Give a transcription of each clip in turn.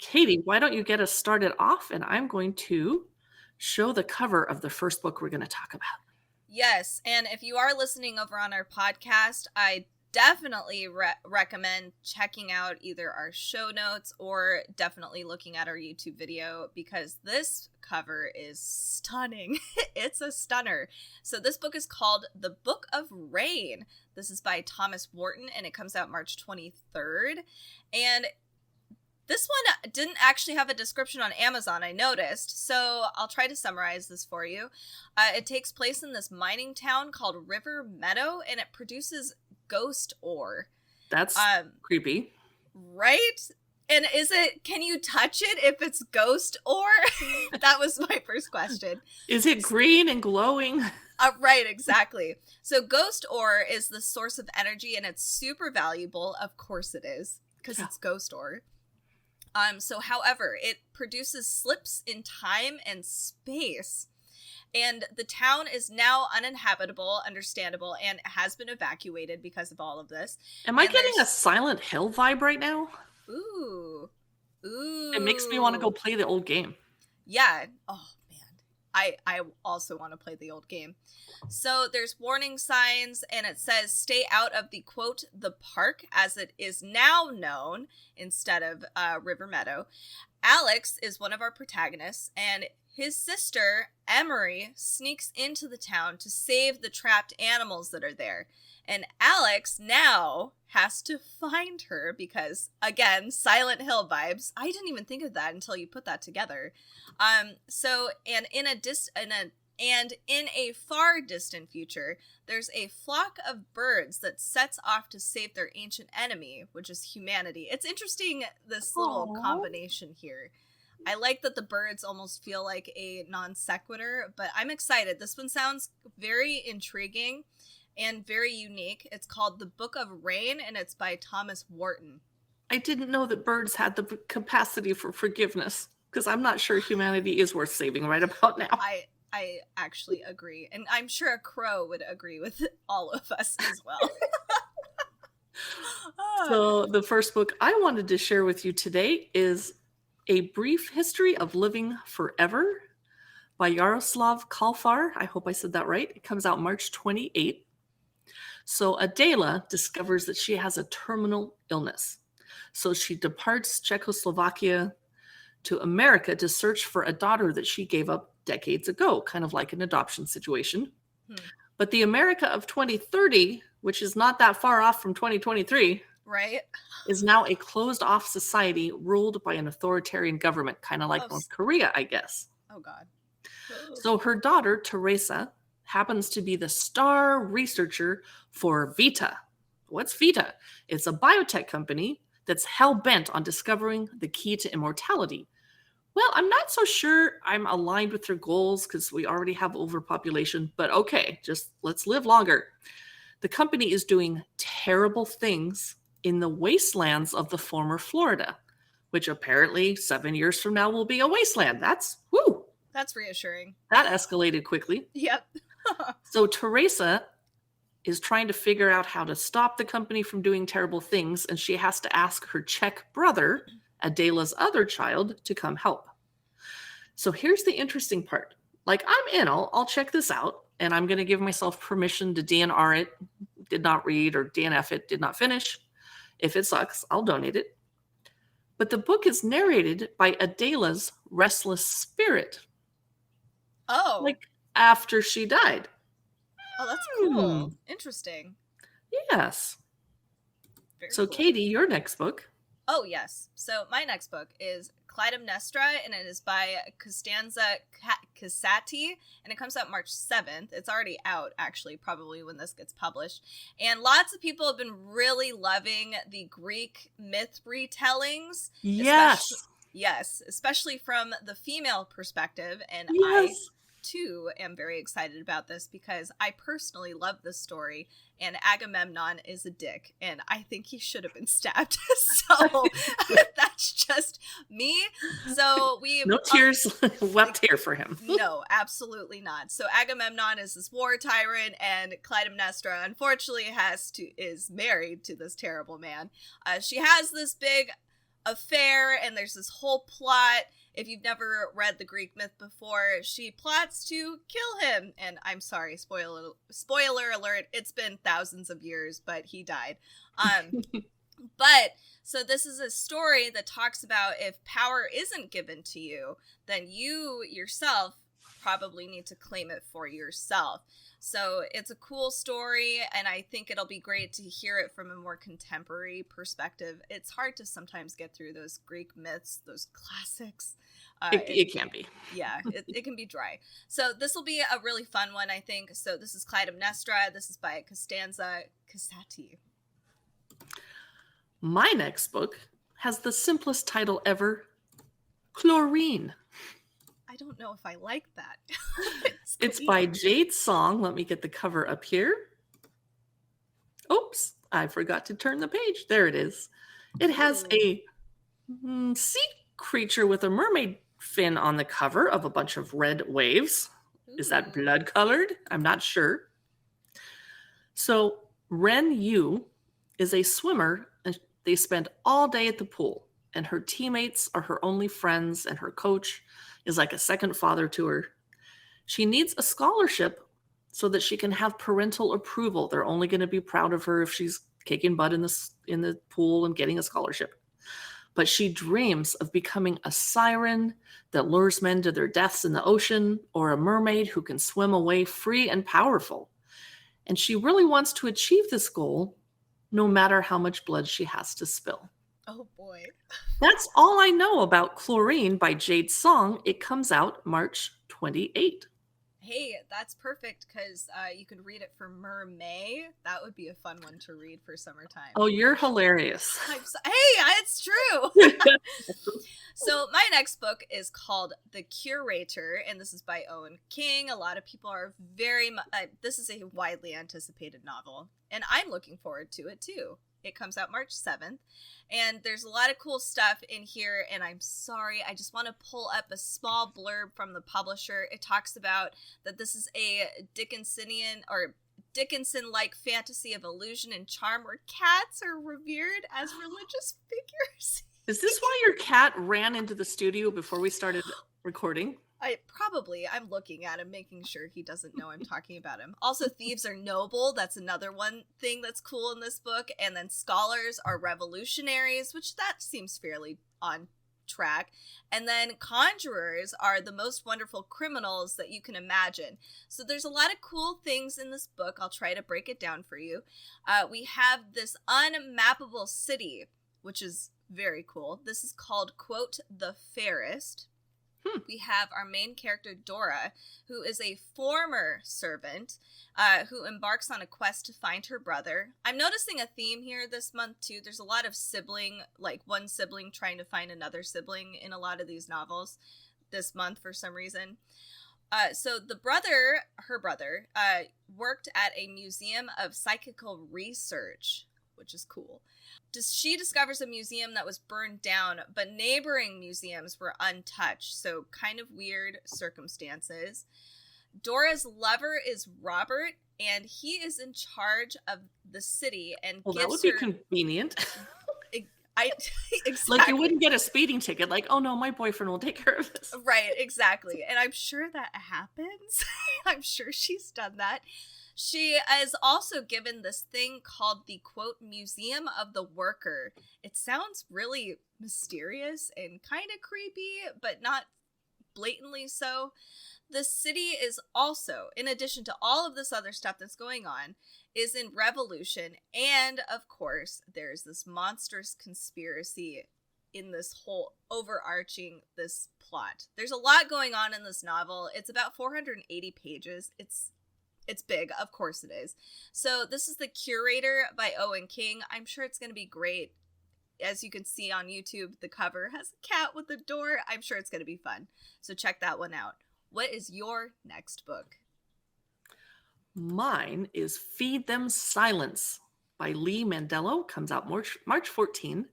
Katie, why don't you get us started off? And I'm going to show the cover of the first book we're going to talk about. Yes, and if you are listening over on our podcast, I definitely recommend checking out either our show notes or definitely looking at our YouTube video because this cover is stunning. It's a stunner. So this book is called The Book of Rain. This is by Thomas Wharton and it comes out March 23rd. And this one didn't actually have a description on Amazon, I noticed, so I'll try to summarize this for you. It takes place in this mining town called River Meadow, and it produces ghost ore. That's creepy. Right? And can you touch it if it's ghost ore? That was my first question. Is it green and glowing? Right, exactly. So ghost ore is the source of energy, and it's super valuable. Of course it is, because it's ghost ore. However, it produces slips in time and space, and the town is now uninhabitable, understandable, and has been evacuated because of all of this. Am I getting a Silent Hill vibe right now? Ooh. It makes me want to go play the old game. Yeah. Oh, man. I also want to play the old game. So there's warning signs, and it says stay out of the, quote, the park, as it is now known, instead of River Meadow. Alex is one of our protagonists, and his sister, Emery, sneaks into the town to save the trapped animals that are there. And Alex now has to find her because, again, Silent Hill vibes. I didn't even think of that until you put that together. In a far distant future, there's a flock of birds that sets off to save their ancient enemy, which is humanity. It's interesting, this little combination here. I like that the birds almost feel like a non sequitur, but I'm excited. This one sounds very intriguing and very unique. It's called The Book of Rain, and it's by Thomas Wharton. I didn't know that birds had the capacity for forgiveness, because I'm not sure humanity is worth saving right about now. I actually agree. And I'm sure a crow would agree with all of us as well. So the first book I wanted to share with you today is A Brief History of Living Forever by Jaroslav Kalfar. I hope I said that right. It comes out March 28th. So Adela discovers that she has a terminal illness. So she departs Czechoslovakia to America to search for a daughter that she gave up decades ago, kind of like an adoption situation. But the America of 2030, which is not that far off from 2023, right, is now a closed-off society ruled by an authoritarian government, kind of like North Korea, I guess. Oh, God. So her daughter, Teresa, happens to be the star researcher for Vita. What's Vita? It's a biotech company that's hell-bent on discovering the key to immortality. Well, I'm not so sure I'm aligned with their goals because we already have overpopulation, but okay, just let's live longer. The company is doing terrible things in the wastelands of the former Florida, which apparently 7 years from now will be a wasteland. That's reassuring. That escalated quickly. Yep. So Teresa is trying to figure out how to stop the company from doing terrible things, and she has to ask her Czech brother, Adela's other child, to come help. So here's the interesting part. Like, I'm in, I'll check this out, and I'm going to give myself permission to DNR it, did not read, or DNF it, did not finish. If it sucks, I'll donate it. But the book is narrated by Adela's restless spirit. Oh. Like, after she died. Oh, that's cool. Interesting. Yes. Very so, cool. Katie, your next book. Oh, yes. So my next book is Clytemnestra, and it is by Costanza Casati, and it comes out March 7th. It's already out, actually, probably when this gets published. And lots of people have been really loving the Greek myth retellings. Yes. Especially from the female perspective. And yes. I, too, am very excited about this because I personally love this story. And Agamemnon is a dick, and I think he should have been stabbed. So that's just me. So we no tears wept here for him. No, absolutely not. So Agamemnon is this war tyrant, and Clytemnestra, unfortunately, is married to this terrible man. She has this big affair, and there's this whole plot. If you've never read the Greek myth before, she plots to kill him. And I'm sorry, spoiler alert, it's been thousands of years, but he died. But so this is a story that talks about if power isn't given to you, then you yourself probably need to claim it for yourself. So it's a cool story, and I think it'll be great to hear it from a more contemporary perspective. It's hard to sometimes get through those Greek myths, those classics. It can be. Yeah, it can be dry. So this will be a really fun one, I think. So this is Clytemnestra. This is by Costanza, Casati. My next book has the simplest title ever, Chlorine. I don't know if I like that. It's by Jade Song. Let me get the cover up here. Oops, I forgot to turn the page. There it is. It has a sea creature with a mermaid fin on the cover of a bunch of red waves. Is that blood colored? I'm not sure. So Ren Yu is a swimmer, and they spend all day at the pool, and her teammates are her only friends, and her coach is like a second father to her. She needs a scholarship so that she can have parental approval. They're only going to be proud of her if she's kicking butt in the pool and getting a scholarship. But she dreams of becoming a siren that lures men to their deaths in the ocean, or a mermaid who can swim away free and powerful. And she really wants to achieve this goal, no matter how much blood she has to spill. Oh boy. That's all I know about Chlorine by Jade Song. It comes out March 28. Hey, that's perfect, because you could read it for Mermay. That would be a fun one to read for summertime. Oh, you're hilarious. Hey, it's true. So my next book is called The Curator, and this is by Owen King. A lot of people are this is a widely anticipated novel, and I'm looking forward to it too. It comes out March 7th, and there's a lot of cool stuff in here, and I'm sorry, I just want to pull up a small blurb from the publisher. It talks about that this is a Dickinson-like fantasy of illusion and charm where cats are revered as religious figures. Is this why your cat ran into the studio before we started recording? I'm looking at him, making sure he doesn't know I'm talking about him. Also, thieves are noble. That's another one thing that's cool in this book. And then scholars are revolutionaries, which that seems fairly on track. And then conjurers are the most wonderful criminals that you can imagine. So there's a lot of cool things in this book. I'll try to break it down for you. We have this unmappable city, which is very cool. This is called, quote, the Fairest. We have our main character, Dora, who is a former servant who embarks on a quest to find her brother. I'm noticing a theme here this month, too. There's a lot of one sibling trying to find another sibling in a lot of these novels this month for some reason. So her brother, worked at a museum of psychical research, which is cool. She discovers a museum that was burned down, but neighboring museums were untouched, so kind of weird circumstances. Dora's lover is Robert, and he is in charge of the city and gives that would be convenient. Exactly. Like, you wouldn't get a speeding ticket. Like, oh no, my boyfriend will take care of this. Right, exactly. And I'm sure that happens. I'm sure she's done that. She is also given this thing called the, quote, Museum of the Worker. It sounds really mysterious and kind of creepy, but not blatantly so. The city is also, in addition to all of this other stuff that's going on, is in revolution. And, of course, there's this monstrous conspiracy in this whole overarching this plot. There's a lot going on in this novel. It's about 480 pages. It's big, of course it is. So this is The Curator by Owen King. I'm sure it's going to be great. As you can see on YouTube, the cover has a cat with a door. I'm sure it's going to be fun. So check that one out. What is your next book? Mine is Feed Them Silence by Lee Mandelo. Comes out March 14.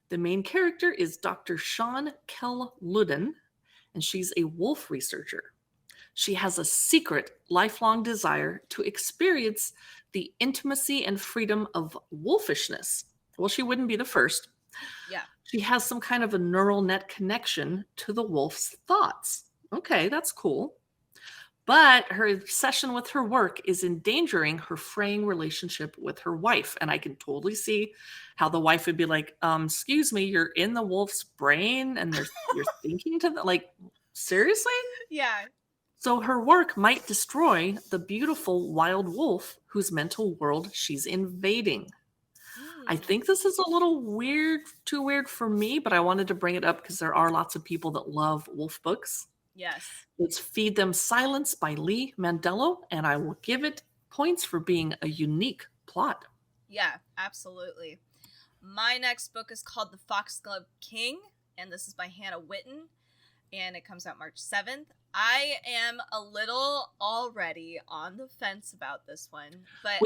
The main character is Dr. Sean Kell-Ludden, and she's a wolf researcher. She has a secret, lifelong desire to experience the intimacy and freedom of wolfishness. Well, she wouldn't be the first. Yeah. She has some kind of a neural net connection to the wolf's thoughts. Okay, that's cool. But her obsession with her work is endangering her fraying relationship with her wife. And I can totally see how the wife would be like, excuse me, you're in the wolf's brain and you're thinking to the like, seriously? Yeah. So her work might destroy the beautiful wild wolf whose mental world she's invading. I Mm. think this is a little weird, too weird for me, but I wanted to bring it up because there are lots of people that love wolf books. Yes. It's Feed Them Silence by Lee Mandelo, and I will give it points for being a unique plot. Yeah, absolutely. My next book is called The Foxglove King, and this is by Hannah Whitten, and it comes out March 7th. I am a little already on the fence about this one, but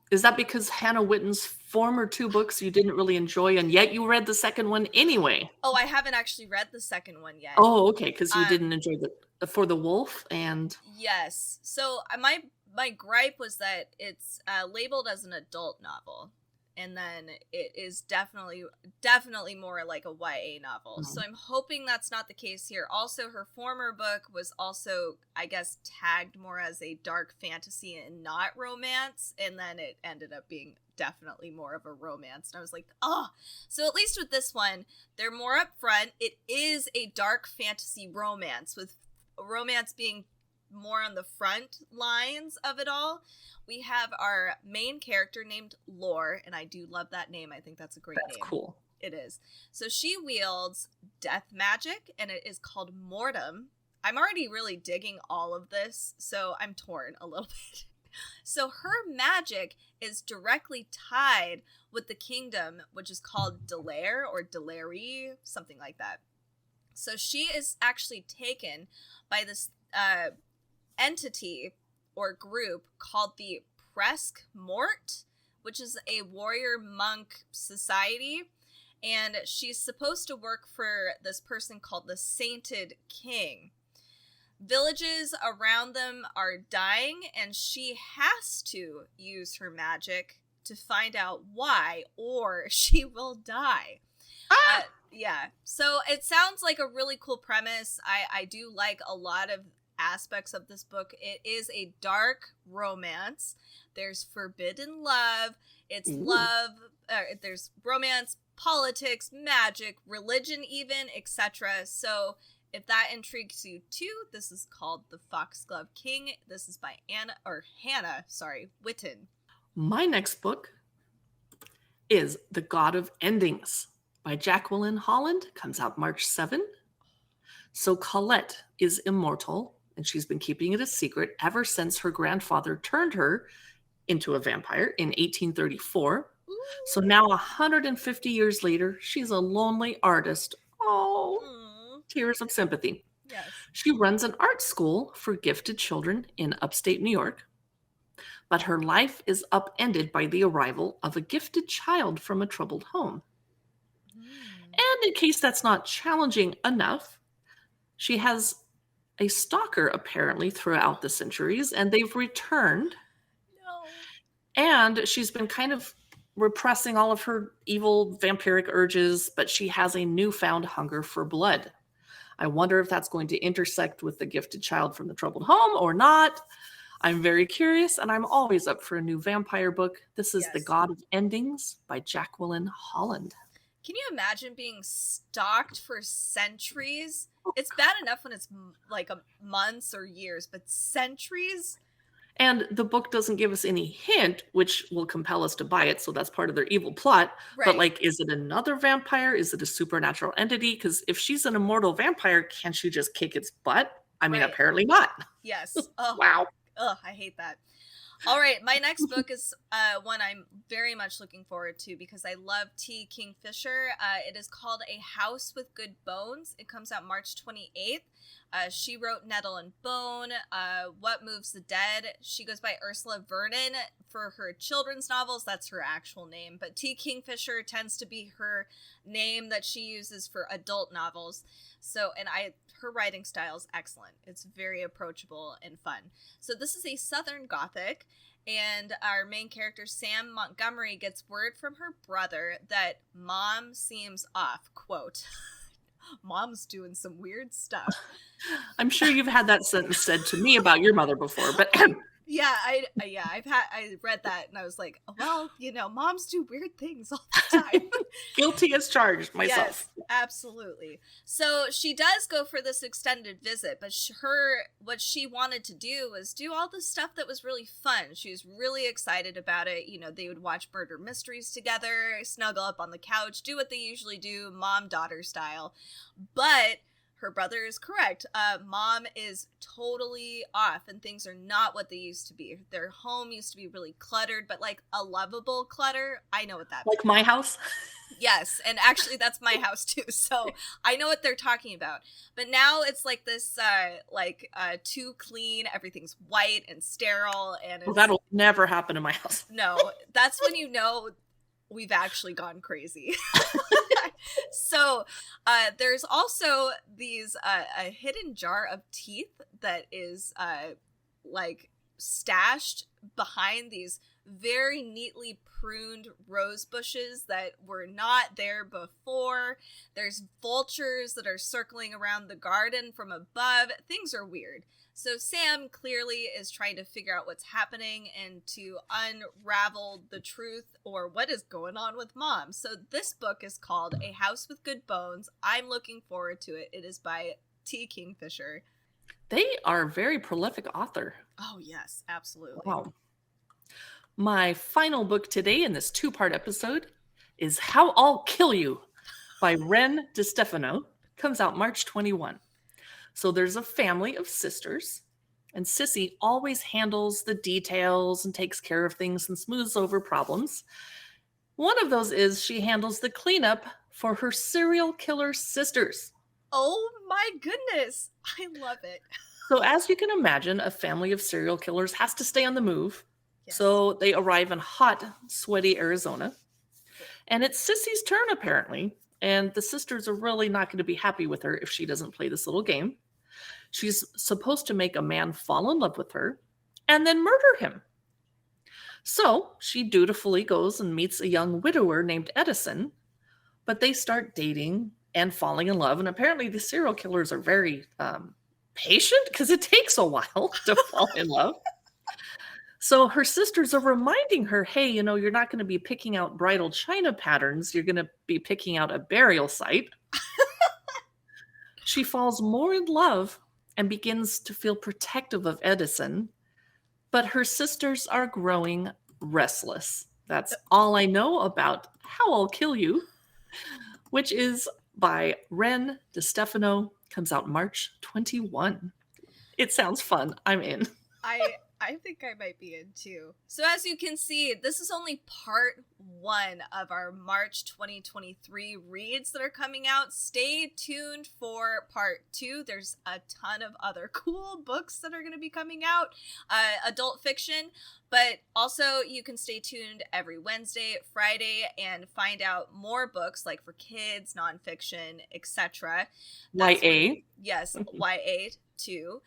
Is that because Hannah Witten's former 2 books you didn't really enjoy, and yet you read the second one anyway? oh, I haven't actually read the second one yet. Oh, okay, because you Um, didn't enjoy the For the Wolf and Yes. So my gripe was that it's labeled as an adult novel, and then it is definitely more like a YA novel. So I'm hoping that's not the case here. Also, her former book was also, I guess, tagged more as a dark fantasy and not romance, and then it ended up being definitely more of a romance. And I was like, oh. So at least with this one, they're more upfront. It is a dark fantasy romance, with romance being more on the front lines of it all. We have our main character named Lore, and I do love that name. I think that's a great name. That's cool. It is. So she wields death magic, and it is called Mortem. I'm already really digging all of this, so I'm torn a little bit. So her magic is directly tied with the kingdom, which is called Delaire or Delary, something like that. So she is actually taken by this entity or group called the Presque Mort, which is a warrior monk society, and she's supposed to work for this person called the Sainted King. Villages around them are dying, and she has to use her magic to find out why, or she will die. Yeah, so it sounds like a really cool premise. I do like a lot of aspects of this book. It is a dark romance. There's forbidden love. It's love. There's romance, politics, magic, religion, even, etc. So if that intrigues you too, this is called The Foxglove King. This is by Hannah Whitten. My next book is The God of Endings by Jacqueline Holland. Comes out March 7. So Colette is immortal, and she's been keeping it a secret ever since her grandfather turned her into a vampire in 1834. Ooh. So now 150 years later, she's a lonely artist. Oh, tears of sympathy. Yes. She runs an art school for gifted children in upstate New York. But her life is upended by the arrival of a gifted child from a troubled home. And in case that's not challenging enough, she has a stalker apparently throughout the centuries, and they've returned. No. And she's been kind of repressing all of her evil vampiric urges, but she has a newfound hunger for blood. I wonder if that's going to intersect with the gifted child from the troubled home or not. I'm very curious, and I'm always up for a new vampire book. This is The God of Endings by Jacqueline Holland. Can you imagine being stalked for centuries? It's bad enough when it's like months or years, but centuries? And the book doesn't give us any hint, which will compel us to buy it, so that's part of their evil plot. Right. But, like, is it another vampire? Is it a supernatural entity? Because if she's an immortal vampire, can't she just kick its butt? I mean, apparently not. Yes. Oh, wow. Ugh, I hate that. All right, my next book is one I'm very much looking forward to because I love T. Kingfisher. It is called A House with Good Bones. It comes out March 28th. She wrote Nettle and Bone, What Moves the Dead. She goes by Ursula Vernon for her children's novels. That's her actual name. But T. Kingfisher tends to be her name that she uses for adult novels. So, and her writing style is excellent. It's very approachable and fun. So this is a Southern Gothic, And our main character, Sam Montgomery, gets word from her brother that Mom seems off. Quote, Mom's doing some weird stuff. I'm sure you've had that sentence said to me about your mother before, but Yeah, I read that and I was like, well, moms do weird things all the time. guilty as charged myself. Yes, absolutely. So she does go for this extended visit, but what she wanted to do was do all the stuff that was really fun. She was really excited about it. They would watch murder mysteries together, snuggle up on the couch, do what they usually do, mom-daughter style. But her brother is correct. Mom is totally off and things are not what they used to be. Their home used to be really cluttered, but like a lovable clutter. I know what that means. Like my house? Yes, and actually that's my house too, so I know what they're talking about. But now it's like this, too clean, everything's white and sterile, and Well, that'll never happen in my house. No, that's when we've actually gone crazy. So there's also a hidden jar of teeth that is stashed behind these very neatly pruned rose bushes that were not there before. There's vultures that are circling around the garden from above. Things are weird. So Sam clearly is trying to figure out what's happening and to unravel the truth or what is going on with Mom. So this book is called A House with Good Bones. I'm looking forward to it. It is by T. Kingfisher. They are a very prolific author. Oh, yes, absolutely. Wow. My final book today in this 2-part episode is How I'll Kill You by Ren DiStefano. Comes out March 21. So there's a family of sisters, and Sissy always handles the details and takes care of things and smooths over problems. One of those is she handles the cleanup for her serial killer sisters. Oh my goodness. I love it. So as you can imagine, a family of serial killers has to stay on the move. Yes. So they arrive in hot, sweaty Arizona. And it's Sissy's turn, apparently. And the sisters are really not going to be happy with her if she doesn't play this little game. She's supposed to make a man fall in love with her and then murder him. So she dutifully goes and meets a young widower named Edison, but they start dating and falling in love. And apparently the serial killers are very patient because it takes a while to fall in love. So her sisters are reminding her, hey, you're not going to be picking out bridal china patterns. You're going to be picking out a burial site. She falls more in love and begins to feel protective of Edison, but her sisters are growing restless. That's all I know about How I'll Kill You, which is by Ren DiStefano. Comes out March 21. It sounds fun. I'm in. I think I might be in too. So as you can see, this is only part 1 of our March 2023 reads that are coming out. Stay tuned for part 2. There's a ton of other cool books that are going to be coming out, adult fiction, but also you can stay tuned every Wednesday, Friday, and find out more books like for kids, nonfiction, etc. YA. Yes, YA too.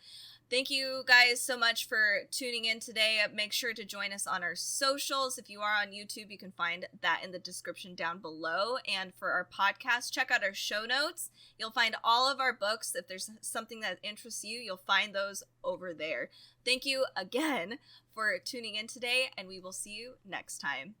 Thank you guys so much for tuning in today. Make sure to join us on our socials. If you are on YouTube, you can find that in the description down below. And for our podcast, check out our show notes. You'll find all of our books. If there's something that interests you, you'll find those over there. Thank you again for tuning in today, and we will see you next time.